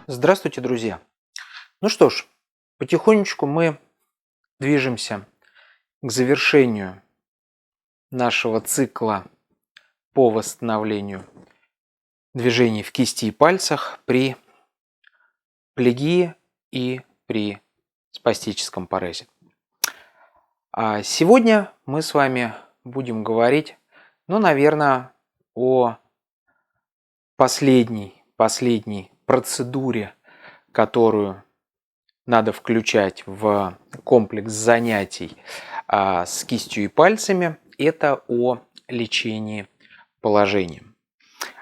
Здравствуйте, друзья! Ну что ж, потихонечку мы движемся к завершению нашего цикла по восстановлению движений в кисти и пальцах при плегии и при спастическом парезе. А сегодня мы с вами будем говорить, наверное, о последней процедуре, которую надо включать в комплекс занятий с кистью и пальцами, это о лечении положением.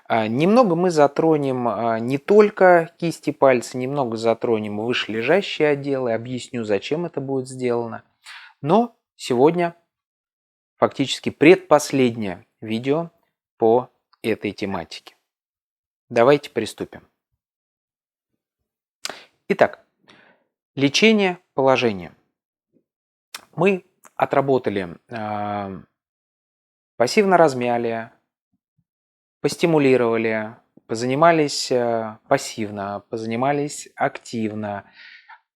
Немного мы затронем не только кисти и пальцы, немного затронем вышележащие отделы, объясню, зачем это будет сделано. Но сегодня фактически предпоследнее видео по этой тематике. Давайте приступим. Итак, лечение положения. Мы отработали пассивно размяли, постимулировали, позанимались пассивно, позанимались активно,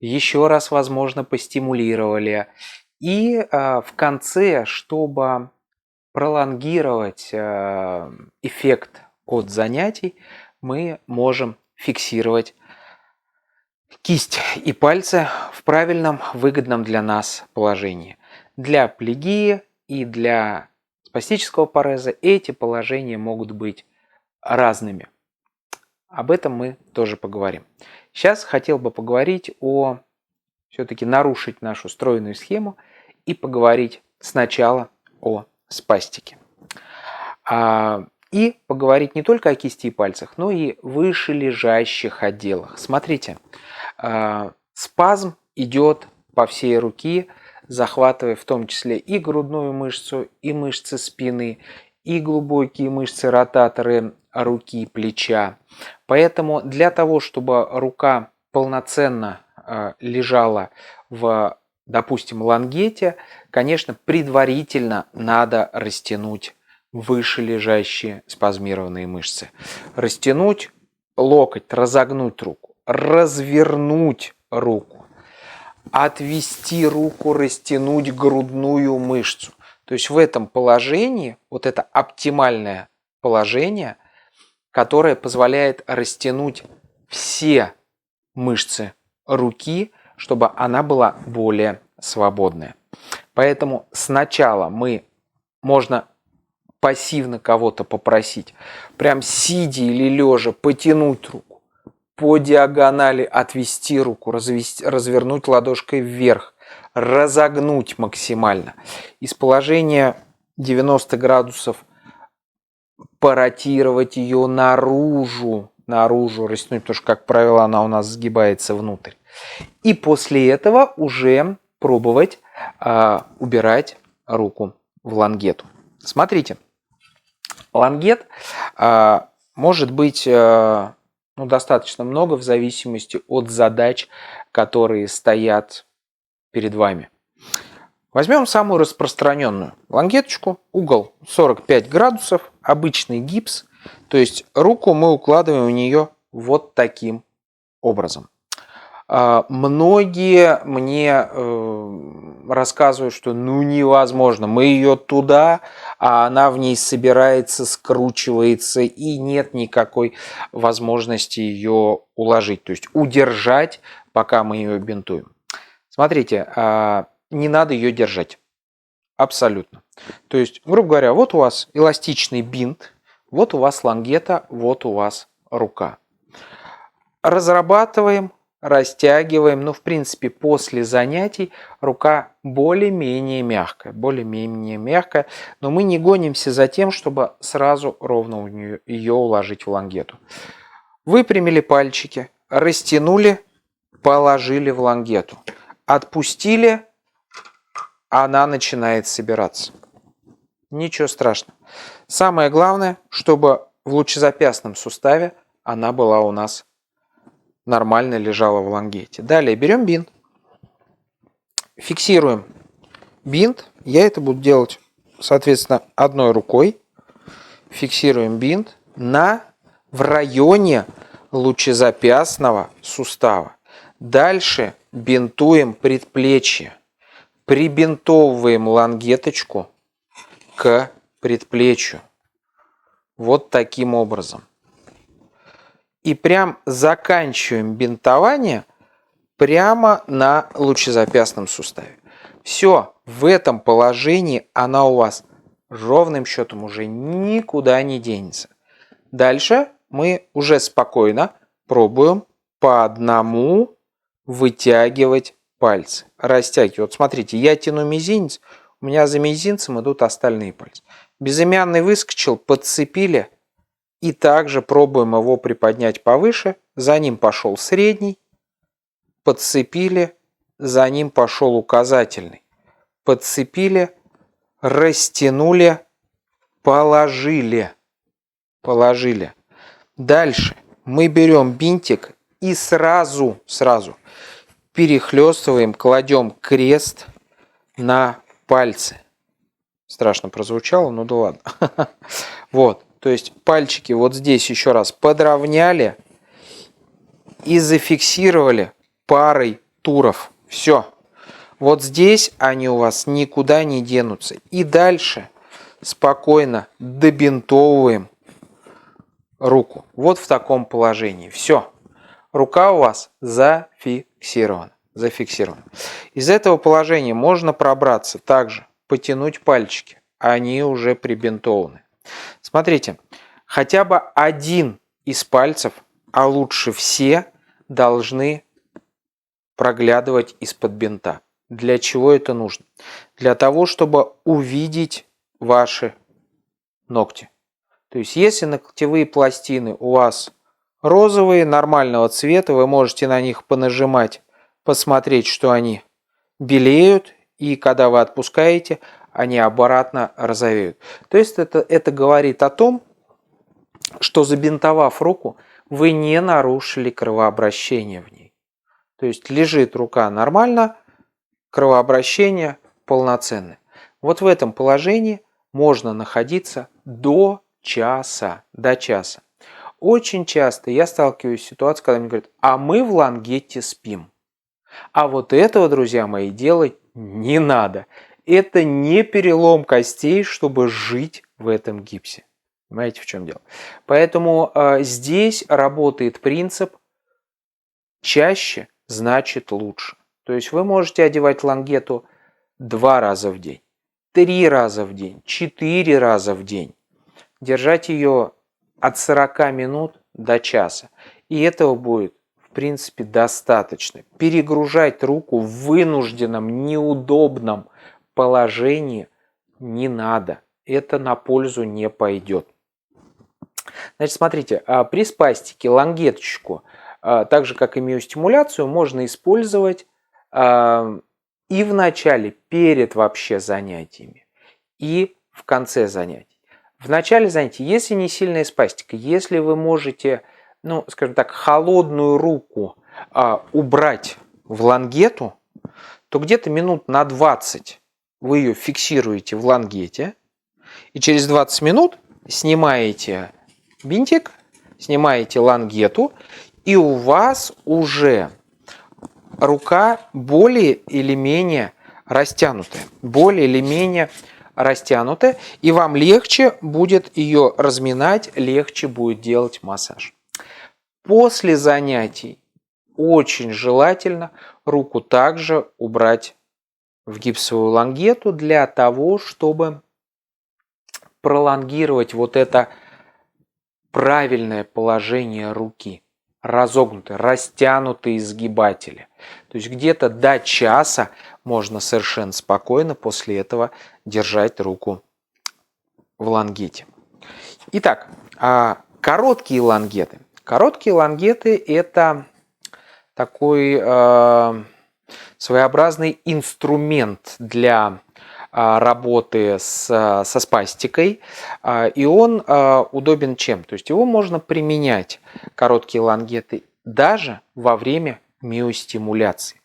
еще раз, возможно, постимулировали. И в конце, чтобы пролонгировать эффект от занятий, мы можем фиксировать кисть и пальцы в правильном, выгодном для нас положении. Для плегии и для спастического пареза эти положения могут быть разными. Об этом мы тоже поговорим. Сейчас хотел бы поговорить все-таки нарушить нашу стройную схему и поговорить сначала о спастике. И поговорить не только о кисти и пальцах, но и вышележащих отделах. Смотрите, спазм идет по всей руке, захватывая в том числе и грудную мышцу, и мышцы спины, и глубокие мышцы ротаторы руки, плеча. Поэтому для того, чтобы рука полноценно лежала в, допустим, лангете, конечно, предварительно надо растянуть вышележащие спазмированные мышцы. Растянуть локоть, разогнуть руку, развернуть руку, отвести руку, растянуть грудную мышцу. То есть в этом положении, вот это оптимальное положение, которое позволяет растянуть все мышцы руки, чтобы она была более свободная. Поэтому сначала можно пассивно кого-то попросить, прям сидя или лежа, потянуть руку, по диагонали отвести руку, развернуть ладошкой вверх, разогнуть максимально. Из положения 90 градусов поротировать ее наружу, растянуть, потому что, как правило, она у нас сгибается внутрь. И после этого уже пробовать убирать руку в лангету. Смотрите, лангет может быть достаточно много в зависимости от задач, которые стоят перед вами. Возьмем самую распространенную лангеточку, угол 45 градусов, обычный гипс, то есть руку мы укладываем в нее вот таким образом. Многие мне рассказывают, что невозможно, мы ее туда, а она в ней собирается, скручивается, и нет никакой возможности ее уложить, то есть удержать, пока мы ее бинтуем. Смотрите, не надо ее держать, абсолютно. То есть, грубо говоря, вот у вас эластичный бинт, вот у вас лангета, вот у вас рука. Разрабатываем, растягиваем, в принципе, после занятий рука более-менее мягкая, но мы не гонимся за тем, чтобы сразу ровно ее уложить в лангету. Выпрямили пальчики, растянули, положили в лангету, отпустили, она начинает собираться. Ничего страшного. Самое главное, чтобы в лучезапястном суставе она была у нас нормально лежала в лангете. Далее берем бинт, фиксируем бинт. Я это буду делать, соответственно, одной рукой. Фиксируем бинт в районе лучезапястного сустава. Дальше бинтуем предплечье. Прибинтовываем лангеточку к предплечью. Вот таким образом. И прям заканчиваем бинтование прямо на лучезапястном суставе. Все, в этом положении она у вас ровным счетом уже никуда не денется. Дальше мы уже спокойно пробуем по одному вытягивать пальцы. Растягивать. Вот смотрите, я тяну мизинец, у меня за мизинцем идут остальные пальцы. Безымянный выскочил, подцепили. И также пробуем его приподнять повыше. За ним пошел средний. Подцепили. За ним пошел указательный. Подцепили. Растянули. Положили. Положили. Дальше мы берем бинтик и сразу перехлестываем, кладем крест на пальцы. Страшно прозвучало, ну да ладно. Вот, то есть пальчики вот здесь еще раз подровняли и зафиксировали парой туров. Все. Вот здесь они у вас никуда не денутся. И дальше спокойно добинтовываем руку. Вот в таком положении. Все. Рука у вас зафиксирована. Из этого положения можно пробраться также, потянуть пальчики. Они уже прибинтованы. Смотрите, хотя бы один из пальцев, а лучше все, должны проглядывать из-под бинта. Для чего это нужно? Для того, чтобы увидеть ваши ногти. То есть, если ногтевые пластины у вас розовые, нормального цвета, вы можете на них понажимать, посмотреть, что они белеют, и когда вы отпускаете, они обратно розовеют. То есть, это говорит о том, что забинтовав руку, вы не нарушили кровообращение в ней. То есть, лежит рука нормально, кровообращение полноценное. Вот в этом положении можно находиться до часа. Очень часто я сталкиваюсь с ситуацией, когда мне говорят, а мы в лангетте спим. А вот этого, друзья мои, делать не надо. Это не перелом костей, чтобы жить в этом гипсе. Понимаете, в чем дело? Поэтому здесь работает принцип чаще значит лучше. То есть вы можете одевать лангету 2 раза в день, 3 раза в день, 4 раза в день. Держать ее от 40 минут до часа. И этого будет, в принципе, достаточно. Перегружать руку в вынужденном, неудобном положении не надо. Это на пользу не пойдет. Значит, смотрите, при спастике лангеточку, так же как и миостимуляцию, можно использовать и в начале, перед вообще занятиями, и в конце занятий. В начале занятий, если не сильная спастика, если вы можете, ну, скажем так, холодную руку убрать в лангету, то где-то минут на 20 вы ее фиксируете в лангете, и через 20 минут снимаете бинтик, снимаете лангету, и у вас уже рука более или менее растянутая. И вам легче будет ее разминать, легче будет делать массаж. После занятий очень желательно руку также убрать в гипсовую лангету для того, чтобы пролонгировать вот это правильное положение руки. Разогнутые, растянутые изгибатели. То есть где-то до часа можно совершенно спокойно после этого держать руку в лангете. Итак, короткие лангеты. Короткие лангеты – это такой своеобразный инструмент для работы со спастикой, и он удобен чем? То есть его можно применять, короткие лангеты, даже во время миостимуляции.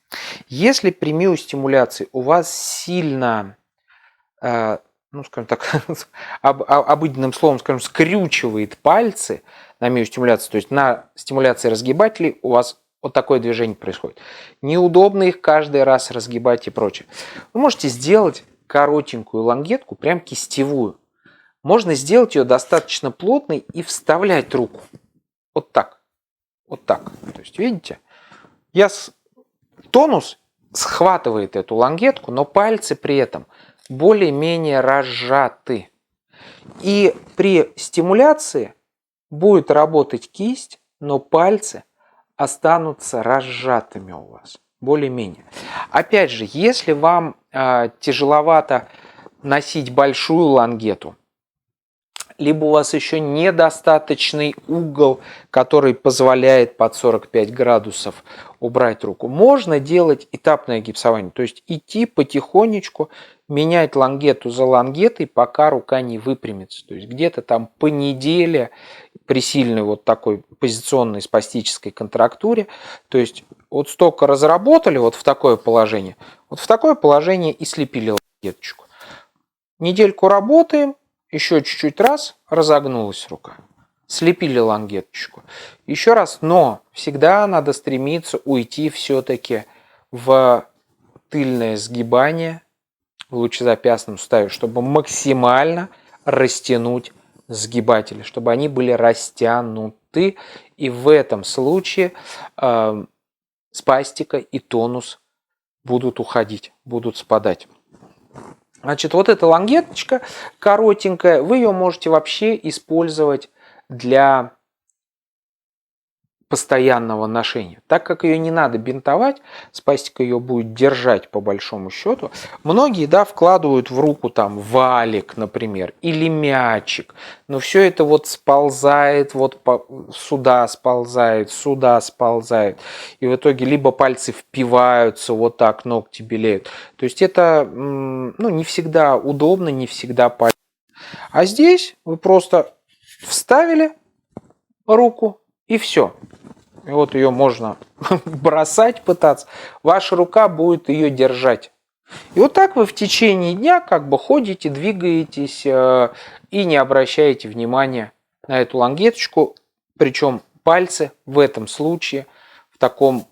Если при миостимуляции у вас сильно ну, скажем так, обыденным словом, скажем, скрючивает пальцы на миостимуляции, то есть на стимуляции разгибателей у вас вот такое движение происходит. Неудобно их каждый раз разгибать и прочее. Вы можете сделать коротенькую лангетку, прям кистевую. Можно сделать ее достаточно плотной и вставлять руку. Вот так. Вот так. То есть, видите, тонус схватывает эту лангетку, но пальцы при этом более-менее разжаты. И при стимуляции будет работать кисть, но пальцы останутся разжатыми у вас. Более-менее. Опять же, если вам тяжеловато носить большую лангету, либо у вас еще недостаточный угол, который позволяет под 45 градусов убрать руку, можно делать этапное гипсование. То есть идти потихонечку, менять лангету за лангетой, пока рука не выпрямится. То есть где-то там по неделе при сильной вот такой позиционной спастической контрактуре. То есть вот столько разработали вот в такое положение, вот в такое положение и слепили лангеточку. Недельку работаем. Еще чуть-чуть раз, разогнулась рука. Слепили лангеточку. Еще раз, но всегда надо стремиться уйти все-таки в тыльное сгибание в лучезапястном суставе, чтобы максимально растянуть сгибатели, чтобы они были растянуты. И в этом случае спастика и тонус будут уходить, будут спадать. Значит, вот эта лангеточка коротенькая, вы ее можете вообще использовать для постоянного ношения. Так как ее не надо бинтовать, спастика ее будет держать по большому счету. Многие, да, вкладывают в руку там валик, например, или мячик. Но все это вот сползает, вот сюда сползает, сюда сползает. И в итоге либо пальцы впиваются, вот так ногти белеют. То есть это, ну, не всегда удобно, не всегда полезно. А здесь вы просто вставили руку и все. И вот ее можно бросать, пытаться. Ваша рука будет ее держать. И вот так вы в течение дня как бы ходите, двигаетесь и не обращаете внимания на эту лангеточку. Причем пальцы в этом случае в таком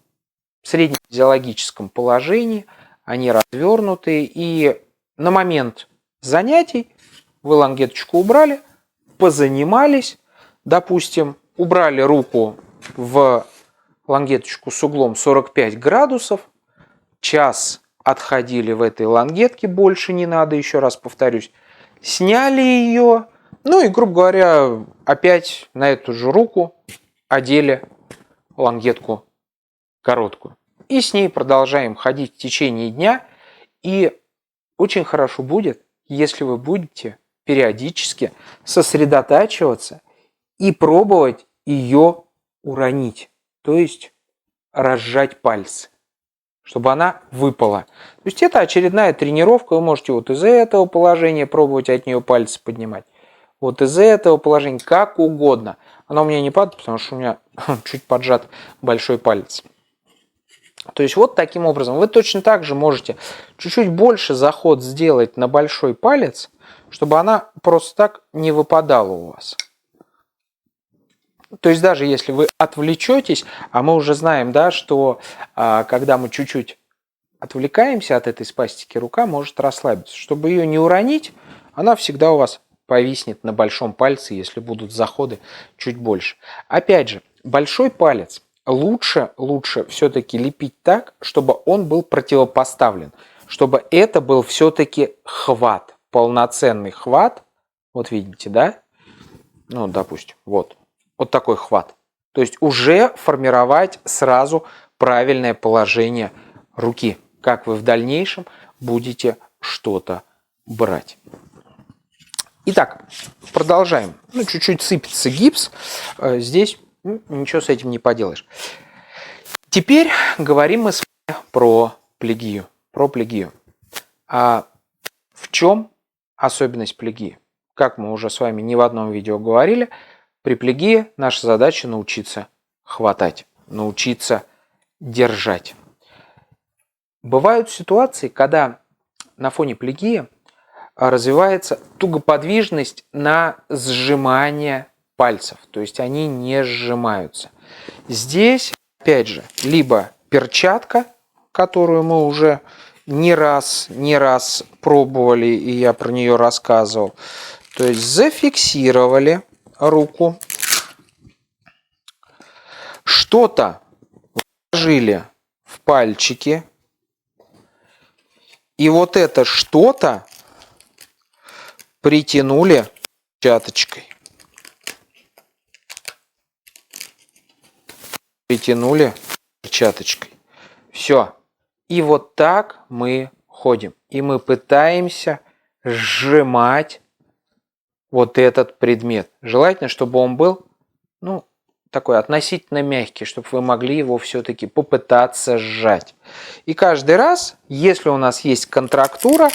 среднефизиологическом положении, они развернутые. И на момент занятий вы лангеточку убрали, позанимались, допустим, убрали руку в лангеточку с углом 45 градусов, час отходили в этой лангетке, больше не надо, еще раз повторюсь, сняли ее, ну и, грубо говоря, опять на эту же руку одели лангетку короткую. И с ней продолжаем ходить в течение дня, и очень хорошо будет, если вы будете периодически сосредотачиваться и пробовать ее уронить, то есть разжать пальцы, чтобы она выпала. То есть это очередная тренировка, вы можете вот из этого положения пробовать от нее пальцы поднимать, вот из этого положения, как угодно. Она у меня не падает, потому что у меня чуть поджат большой палец. То есть вот таким образом вы точно так же можете чуть-чуть больше заход сделать на большой палец, чтобы она просто так не выпадала у вас. То есть даже если вы отвлечетесь, а мы уже знаем, да, что когда мы чуть-чуть отвлекаемся от этой спастики, рука может расслабиться. Чтобы ее не уронить, она всегда у вас повиснет на большом пальце, если будут заходы чуть больше. Опять же, большой палец лучше все-таки лепить так, чтобы он был противопоставлен, чтобы это был все-таки хват, полноценный хват. Вот видите, да? Ну, допустим, вот такой хват. То есть уже формировать сразу правильное положение руки, как вы в дальнейшем будете что-то брать. Итак, продолжаем. Ну, чуть-чуть сыпется гипс. Здесь ничего с этим не поделаешь. Теперь говорим мы с вами про плегию. А в чем особенность плегии? Как мы уже с вами не в одном видео говорили, при плегии наша задача научиться хватать, научиться держать. Бывают ситуации, когда на фоне плегии развивается тугоподвижность на сжимание пальцев. То есть они не сжимаются. Здесь, опять же, либо перчатка, которую мы уже не раз пробовали, и я про нее рассказывал. То есть зафиксировали руку, что-то вложили в пальчики, и вот это что-то притянули перчаточкой. Притянули перчаточкой. Все. И вот так мы ходим. И мы пытаемся сжимать вот этот предмет. Желательно, чтобы он был, такой относительно мягкий, чтобы вы могли его все-таки попытаться сжать. И каждый раз, если у нас есть контрактура,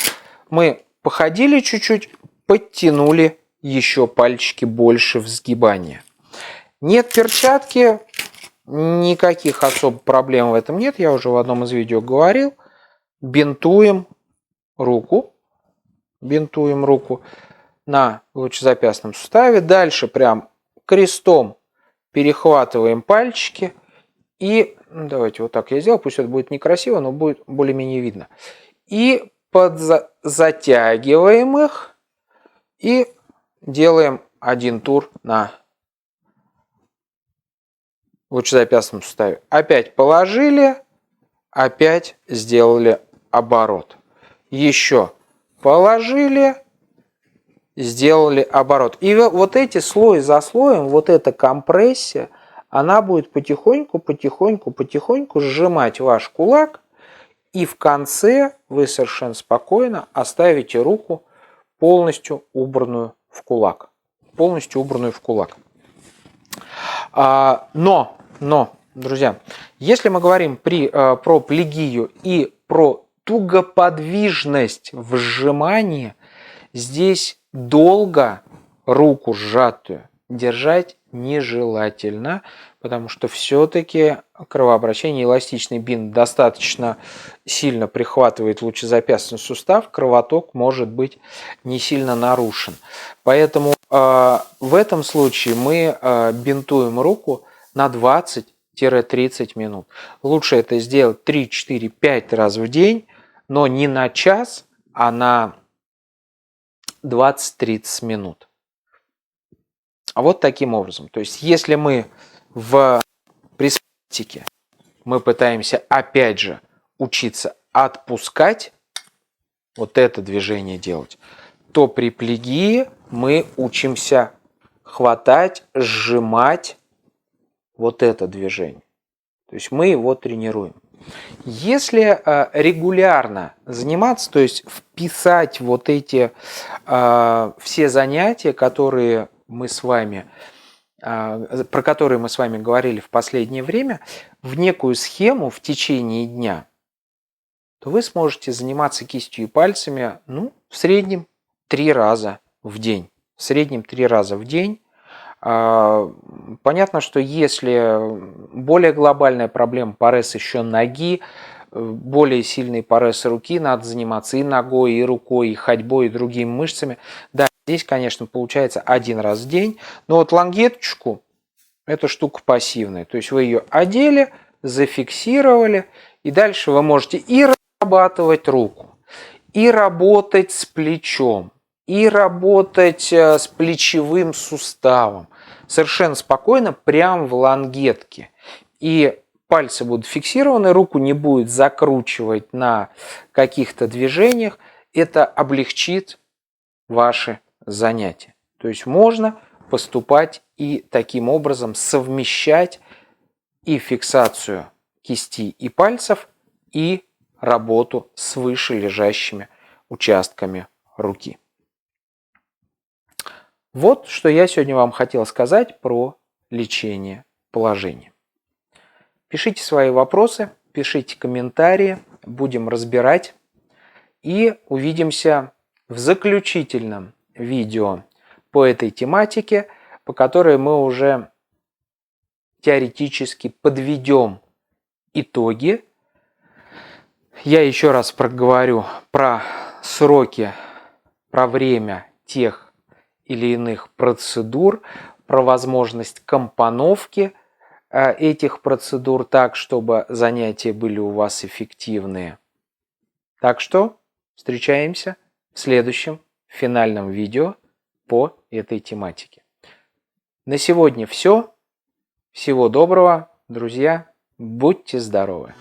мы походили чуть-чуть, подтянули еще пальчики больше в сгибание. Нет перчатки, никаких особо проблем в этом нет. Я уже в одном из видео говорил. Бинтуем руку на лучезапястном суставе. Дальше прям крестом перехватываем пальчики. И давайте вот так я сделал. Пусть это будет некрасиво, но будет более-менее видно. И затягиваем их. И делаем один тур на лучезапястном суставе. Опять положили, опять сделали оборот. Еще положили, сделали оборот. И вот эти слой за слоем, вот эта компрессия, она будет потихоньку сжимать ваш кулак. И в конце вы совершенно спокойно оставите руку полностью убранную в кулак. Но, друзья, если мы говорим про плегию и про тугоподвижность в сжимании, здесь долго руку сжатую держать нежелательно, потому что все-таки кровообращение, эластичный бинт достаточно сильно прихватывает лучезапястный сустав, кровоток может быть не сильно нарушен. Поэтому в этом случае мы бинтуем руку на 20-30 минут. Лучше это сделать 3, 4, 5 раз в день, но не на час, а на 20-30 минут. А вот таким образом. То есть, если мы в практике мы пытаемся опять же учиться отпускать, вот это движение делать, то при плегии мы учимся хватать, сжимать вот это движение. То есть мы его тренируем. Если регулярно заниматься, то есть вписать вот эти все занятия, которые мы с вами, про которые мы с вами говорили в последнее время, в некую схему в течение дня, то вы сможете заниматься кистью и пальцами, в среднем 3 раза в день. Понятно, что если более глобальная проблема, парез еще ноги, более сильный парез руки, надо заниматься и ногой, и рукой, и ходьбой, и другими мышцами. Да, здесь, конечно, получается 1 раз в день, но вот лангеточку, это штука пассивная. То есть вы ее одели, зафиксировали, и дальше вы можете и разрабатывать руку, и работать с плечом, и работать с плечевым суставом. Совершенно спокойно, прямо в лангетке. И пальцы будут фиксированы, руку не будет закручивать на каких-то движениях. Это облегчит ваши занятия. То есть можно поступать и таким образом совмещать и фиксацию кисти и пальцев, и работу с выше лежащими участками руки. Вот что я сегодня вам хотел сказать про лечение положения. Пишите свои вопросы, пишите комментарии, будем разбирать. И увидимся в заключительном видео по этой тематике, по которой мы уже теоретически подведем итоги. Я еще раз проговорю про сроки про время тех или иных процедур, про возможность компоновки этих процедур так, чтобы занятия были у вас эффективные. Так что встречаемся в следующем финальном видео по этой тематике. На сегодня все. Всего доброго, друзья. Будьте здоровы!